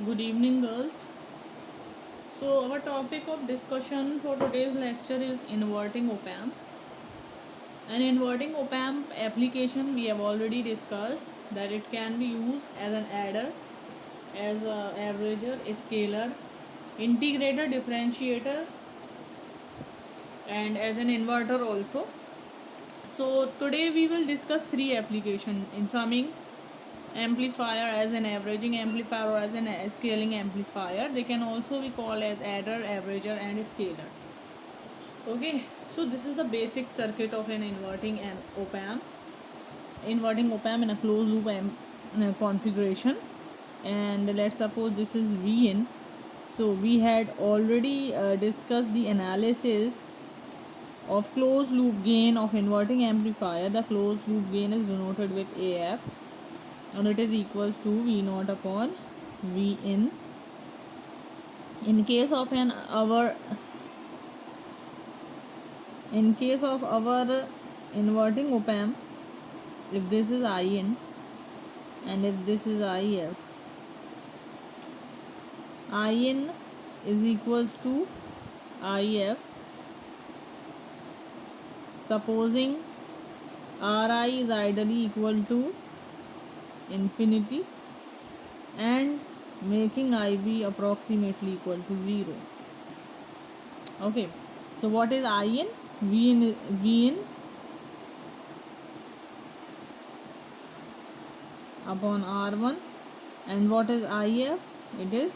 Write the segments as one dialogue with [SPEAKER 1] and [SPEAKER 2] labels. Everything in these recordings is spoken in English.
[SPEAKER 1] Good evening, girls. So, our topic of discussion for today's lecture is inverting op amp. An inverting op amp application we have already discussed that it can be used as an adder, as a averager, a scaler, integrator, differentiator, and as an inverter also. So, today we will discuss three applications: in summing amplifier as an averaging amplifier or as an scaling amplifier. They can also be called as adder, averager, and scaler. Okay, so this is the basic circuit of an inverting op amp. Inverting op amp in a closed loop configuration. And let's suppose this is Vin. So we had already discussed the analysis of closed loop gain of inverting amplifier. The closed loop gain is denoted with AF, and it is equals to V naught upon V in. In case of our inverting op amp, if this is In and if this is IF, In is equals to IF, supposing Ri is ideally equal to infinity and making Ib approximately equal to 0. Okay, so what is In? V in upon R1, and what is IF? It is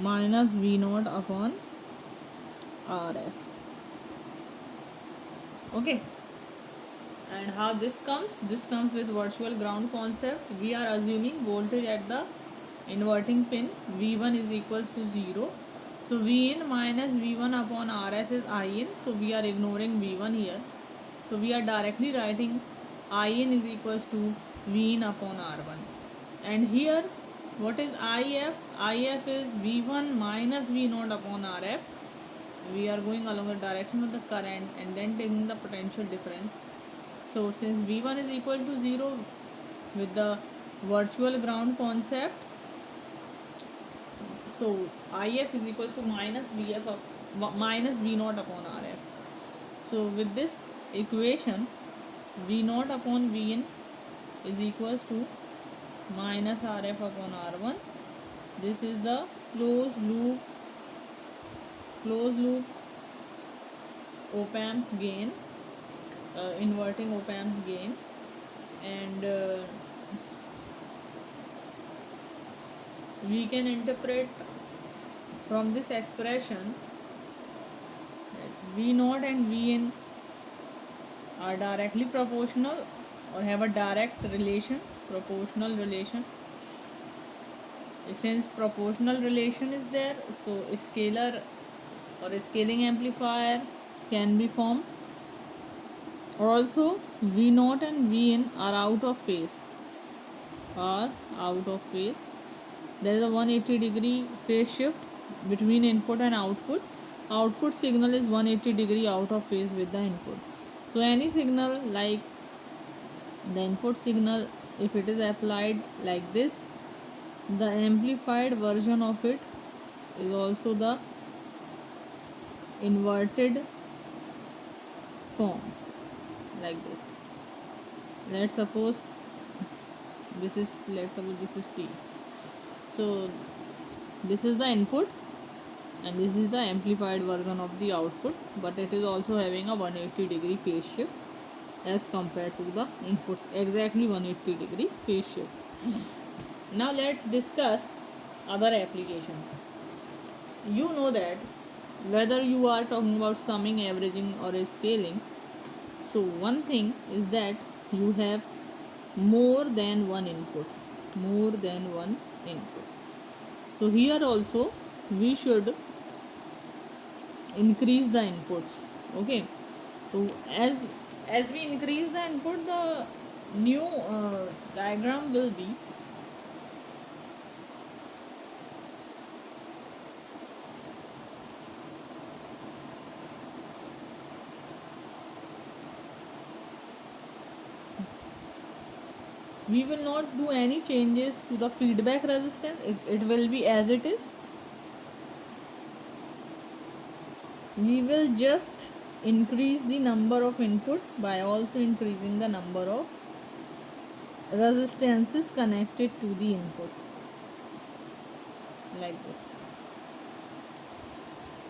[SPEAKER 1] minus V naught upon RF. Okay, and how this comes? This comes with virtual ground concept. We are assuming voltage at the inverting pin V1 is equals to 0. So Vin minus V1 upon Rs is In. So we are ignoring V1 here. So we are directly writing In is equals to Vin upon R1. And here, what is IF? IF is V1 minus V0 upon RF. We are going along the direction of the current and then taking the potential difference. So since V1 is equal to 0, with the virtual ground concept, so IF is equals to minus minus V0 upon RF. So with this equation, V0 upon Vin is equals to minus RF upon R1. This is the closed loop op amp gain, inverting op amp gain, and we can interpret from this expression that V0 and Vn are directly proportional or have a direct relation, proportional relation. Since proportional relation is there, so a scalar or a scaling amplifier can be formed. Also, V0 and Vn are out of phase. There is a 180-degree phase shift between input and output. Output signal is 180-degree out of phase with the input. So any signal like the input signal, if it is applied like this, the amplified version of it is also the inverted form, like this. Let's suppose this is T. So this is the input and this is the amplified version of the output, but it is also having a 180-degree phase shift as compared to the input, exactly 180-degree phase shift. Now let's discuss other application. You know that whether you are talking about summing, averaging, or scaling, so one thing is that you have more than one input. So here also we should increase the inputs. Okay, so as we increase the input, the new diagram will be We will not do any changes to the feedback resistance. It will be as it is. We will just increase the number of input by also increasing the number of resistances connected to the input, like this.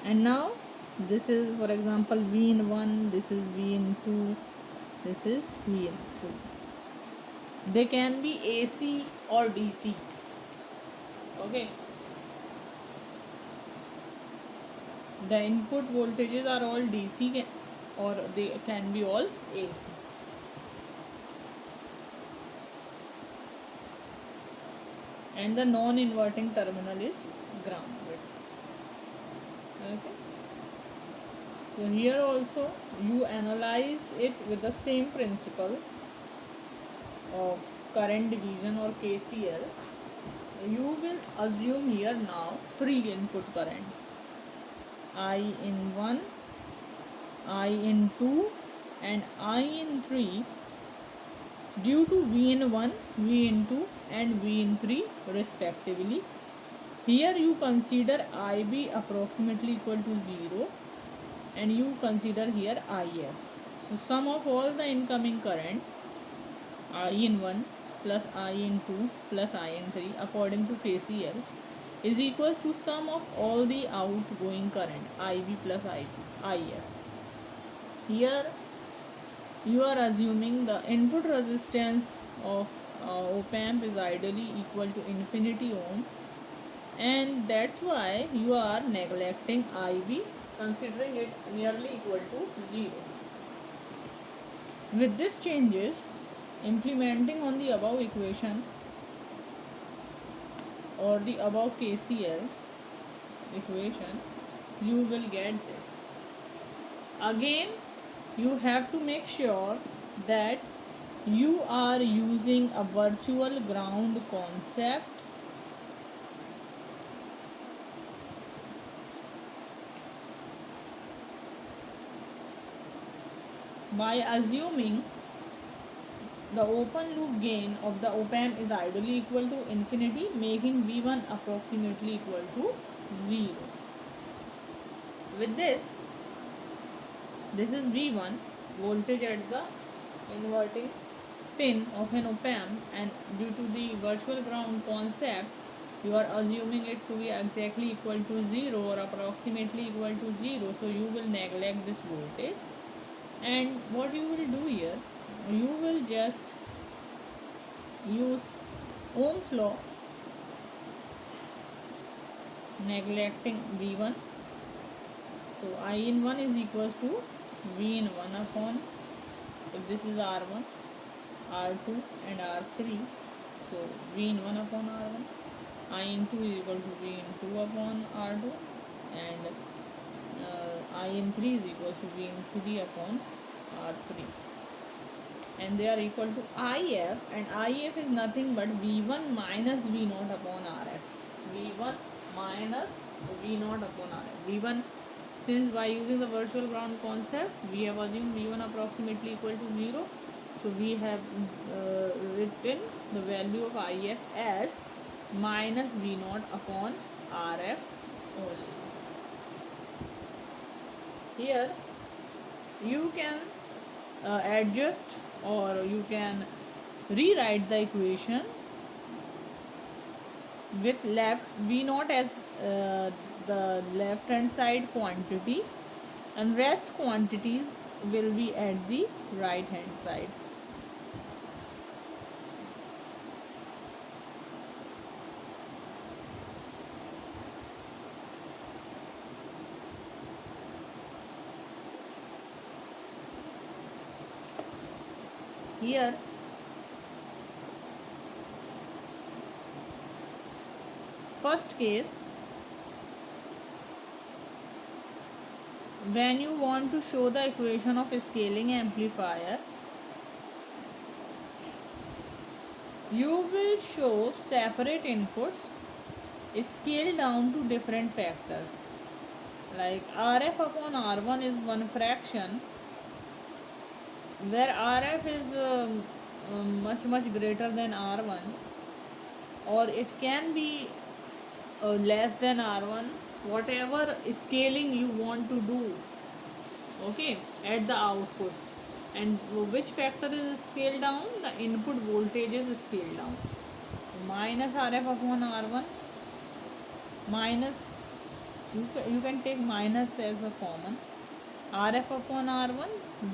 [SPEAKER 1] And now this is, for example, V in 1, this is V in 2, this is V in 2. They can be AC or DC. Okay. The input voltages are all DC or they can be all AC. And the non-inverting terminal is grounded. Okay. So here also you analyze it with the same principle of current division or KCL. You will assume here now three input currents, I in 1, I in 2 and I in 3, due to V in 1, V in 2 and V in 3 respectively. Here you consider IB approximately equal to 0 and you consider here IF. So sum of all the incoming current, I in 1 plus I in 2 plus I in 3 according to KCL is equals to sum of all the outgoing current, IB plus IF. Here you are assuming the input resistance of op-amp is ideally equal to infinity ohm, and that's why you are neglecting IB, considering it nearly equal to 0. With these changes, implementing on the above equation or the above KCL equation, you will get this. Again, you have to make sure that you are using a virtual ground concept by assuming the open loop gain of the op-amp is ideally equal to infinity, making V1 approximately equal to 0. With this is V1, voltage at the inverting pin of an op-amp, and due to the virtual ground concept, you are assuming it to be exactly equal to 0 or approximately equal to 0, so you will neglect this voltage. And what you will do here, you will just use Ohm's law, neglecting V1. So I in 1 is equals to V in 1 upon, if this is R1, R2 and R3, so V in 1 upon R1, I in 2 is equal to V in 2 upon R2, and I in 3 is equal to V in 3 upon R3, and they are equal to IF, and IF is nothing but V1 minus V0 upon RF. V1 minus V0 upon RF. V1, since by using the virtual ground concept, we have assumed V1 approximately equal to 0, so we have written the value of IF as minus V0 upon RF only. Here you can adjust or you can rewrite the equation with left V0 as the left hand side quantity, and rest quantities will be at the right hand side. Here first case, when you want to show the equation of a scaling amplifier, you will show separate inputs scaled down to different factors, like RF upon R1 is one fraction, where RF is much greater than R1, or it can be less than R1, whatever scaling you want to do, okay, at the output. And which factor is scaled down? The input voltage is scaled down. Minus RF upon R1 minus, you can take minus as a common, RF upon R1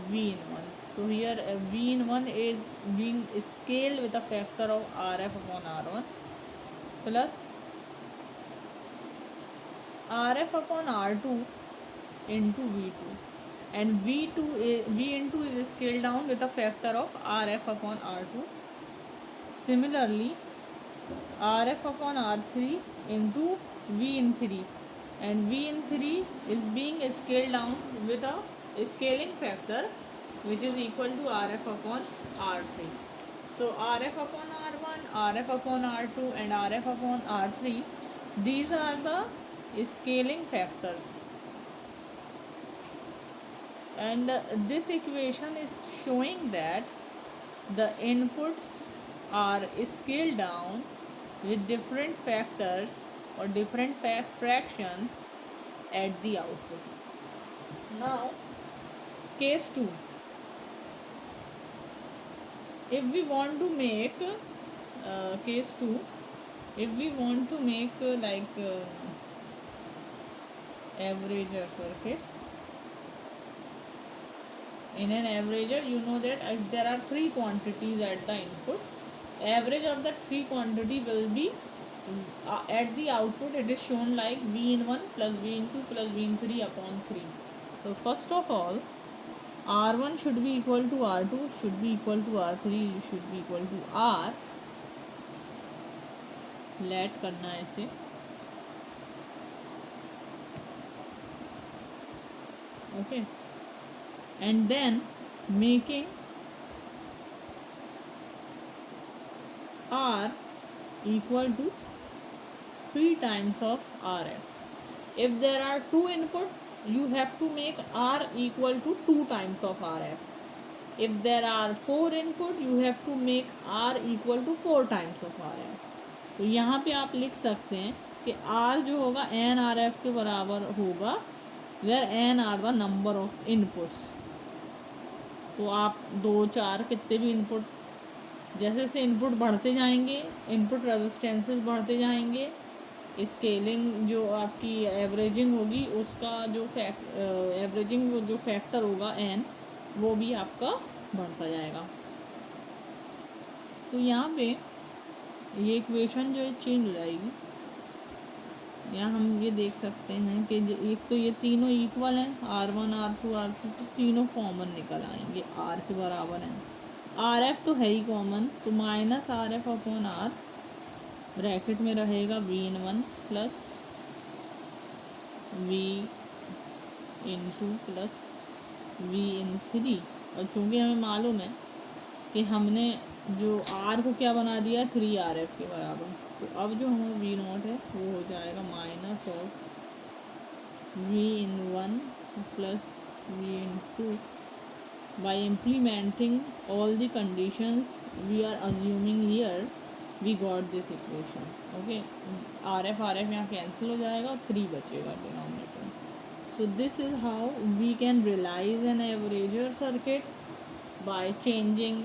[SPEAKER 1] V in 1. So here V in 1 is being scaled with a factor of RF upon R1 plus RF upon R2 into V2, and V into is scaled down with a factor of RF upon R2. Similarly, RF upon R3 into V in 3, and V in 3 is being scaled down with a scaling factor which is equal to RF upon R3. So RF upon R1, RF upon R2 and RF upon R3, these are the scaling factors. And this equation is showing that the inputs are scaled down with different factors or different fractions at the output. Now, case 2. If we want to make case 2, if we want to make averager circuit. In an averager, you know that if there are three quantities at the input, average of the three quantity will be at the output. It is shown like V in 1 plus V in 2 plus V in 3 upon 3. So first of all, R1 should be equal to R2, should be equal to R3, should be equal to R. let करना है इसे. Okay, and then making R equal to 3 times of RF. If there are two input, you have to make R equal to 2 times of RF. If there are 4 input, you have to make R equal to 4 times of RF. तो यहाँ पे आप लिख सकते हैं कि R जो होगा n RF के बराबर होगा, where n are the number of inputs. तो आप 2, 4 कितने भी इनपुट, जैसे जैसे इनपुट बढ़ते जाएंगे, इनपुट रेजिस्टेंसेस बढ़ते जाएंगे, स्केलिंग जो आपकी एवरेजिंग होगी उसका जो एवरेजिंग जो फैक्टर होगा n, वो भी आपका बढ़ता जाएगा. तो यहाँ पे ये इक्वेशन जो है चेंज हो जाएगी. यहाँ हम ये देख सकते हैं कि एक तो ये तीनों इक्वल हैं, R1 R2 R3, तो तीनों कॉमन निकल आएंगे, R के बराबर हैं. RF तो है ही कॉमन, तो minus RF upon R bracket में रहेगा V in 1 plus V in 2 plus V in 3. और चूँकि हमें मालूम है कि हमने जो R को क्या बना दिया 3 RF के बराबर, तो अब जो हमारा V0 है वो हो जाएगा minus of V in 1 plus V in 2. By implementing all the conditions we are assuming here, we got this equation. Okay, RF यहाँ कैंसिल हो जाएगा और 3 बचेगा denominator. So this is how we can realize an averager circuit by changing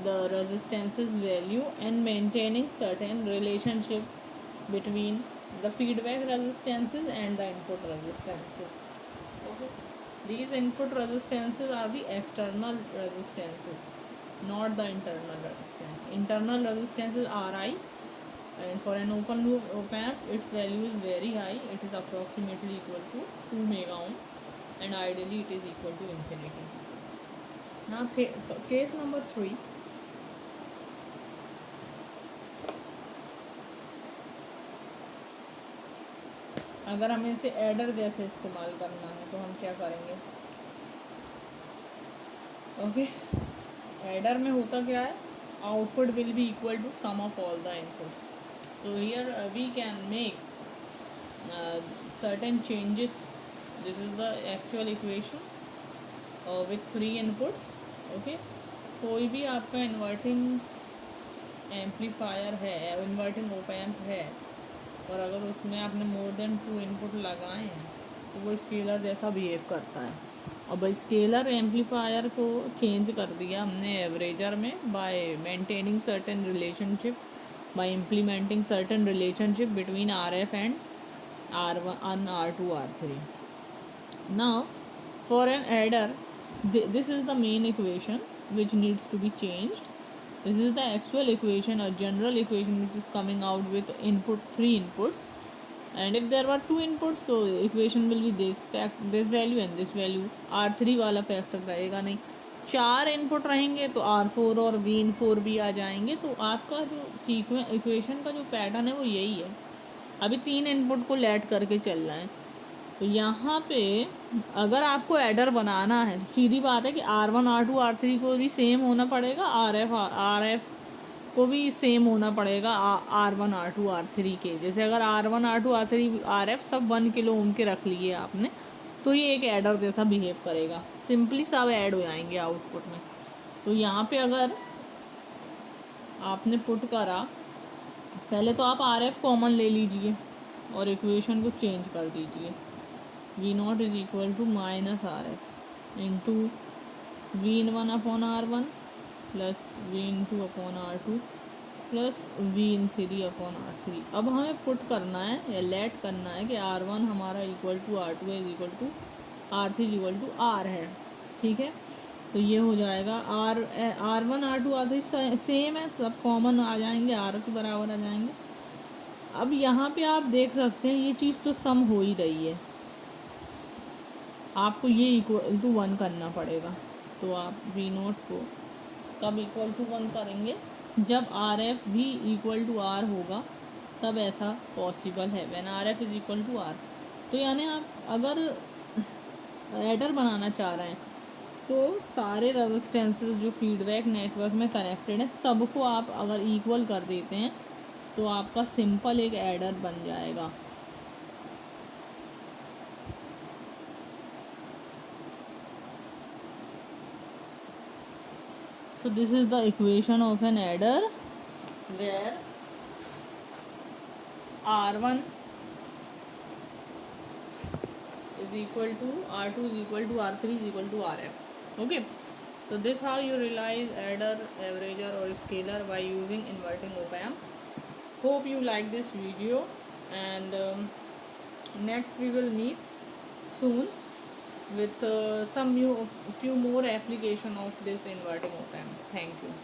[SPEAKER 1] the resistances value and maintaining certain relationship between the feedback resistances and the input resistances. Okay, these input resistances are the external resistances, not the internal resistance. Internal resistance is Ri, and for an open loop op-amp its value is very high. It is approximately equal to 2 mega ohm, and ideally it is equal to infinity. Now case number 3. अगर हमें इसे adder जैसे इस्तेमाल करना है तो हम क्या करेंगे. ओके, एडर में होता क्या है, output will be equal to sum of all the inputs. So here we can make certain changes. This is the actual equation with 3 inputs. Okay, कोई भी आपका इन्वर्टिंग एम्पलीफायर है, इन्वर्टिंग ओप एम्प है, और अगर उसमें आपने मोर देन 2 इनपुट लगाए हैं तो वो स्केलर जैसा बिहेव करता है। और भाई स्केलर एम्पलीफायर को चेंज कर दिया हमने एवरेजर में bye maintaining certain relationship, bye implementing certain relationship between R F and R1 R2 R3. Now for an adder, this is the main equation which needs to be changed. This is the actual equation or general equation which is coming out with input 3 inputs, and if there were 2 inputs, so equation will be this value and this value. R3 वाला factor रहेगा नहीं, 4 input रहेंगे तो R4 और V4 भी आ जाएंगे। तो आपका जो सीक्वेंस इक्वेशन का जो पैटर्न है वो यही है। अभी 3 इनपुट को लेट करके चल रहा है, तो यहाँ पे अगर आपको एडर बनाना है, सीधी बात है कि R1 R2 R3 को भी सेम होना पड़ेगा, RF को भी सेम होना पड़ेगा R1 R2 R3 के। जैसे अगर R1 R2 R3 RF सब 1 किलो ओम के रख लिए आपने, तो ये एक एडर जैसा बिहेव करेगा, सिंपली सब ऐड हो जाएंगे आउटपुट में। तो यहाँ पे अगर आपने पुट करा, पहले तो आप RF कॉमन ले लीजिए और इक्वेशन को चेंज कर दीजिए। V0 is equal to minus RF into V1 upon R1 plus V2 upon R2 plus V3 upon R3। अब हमें पुट करना है या लेट करना है कि R1 हमारा equal to R2 is equal to R3 is equal to R है, ठीक है। तो ये हो जाएगा R1 R2 R3 सेम है, सब कॉमन आ जाएंगे, R के बराबर आ जाएंगे। अब यहाँ पे आप देख सकते हैं ये चीज़ तो सम हो ही रही है, आपको ये इक्वल टू 1 करना पड़ेगा। तो आप V0 को कब इक्वल टू 1 करेंगे, जब RF भी इक्वल टू R होगा, तब ऐसा पॉसिबल है, when RF is equal to R। तो यानी आप अगर एडर बनाना चाह रहे हैं तो सारे रेजिस्टेंसेस जो फीडबैक नेटवर्क में कनेक्टेड हैं सबको आप अगर इक्वल कर देते हैं तो आपका सिंपल एक एडर बन जाएगा। So this is the equation of an adder where R1 is equal to R2 is equal to R3 is equal to RF. Okay, so this how you realize adder, averager or scalar by using inverting op amp. Hope you like this video, and next we will meet soon with few more application of this inverting op amp. Thank you.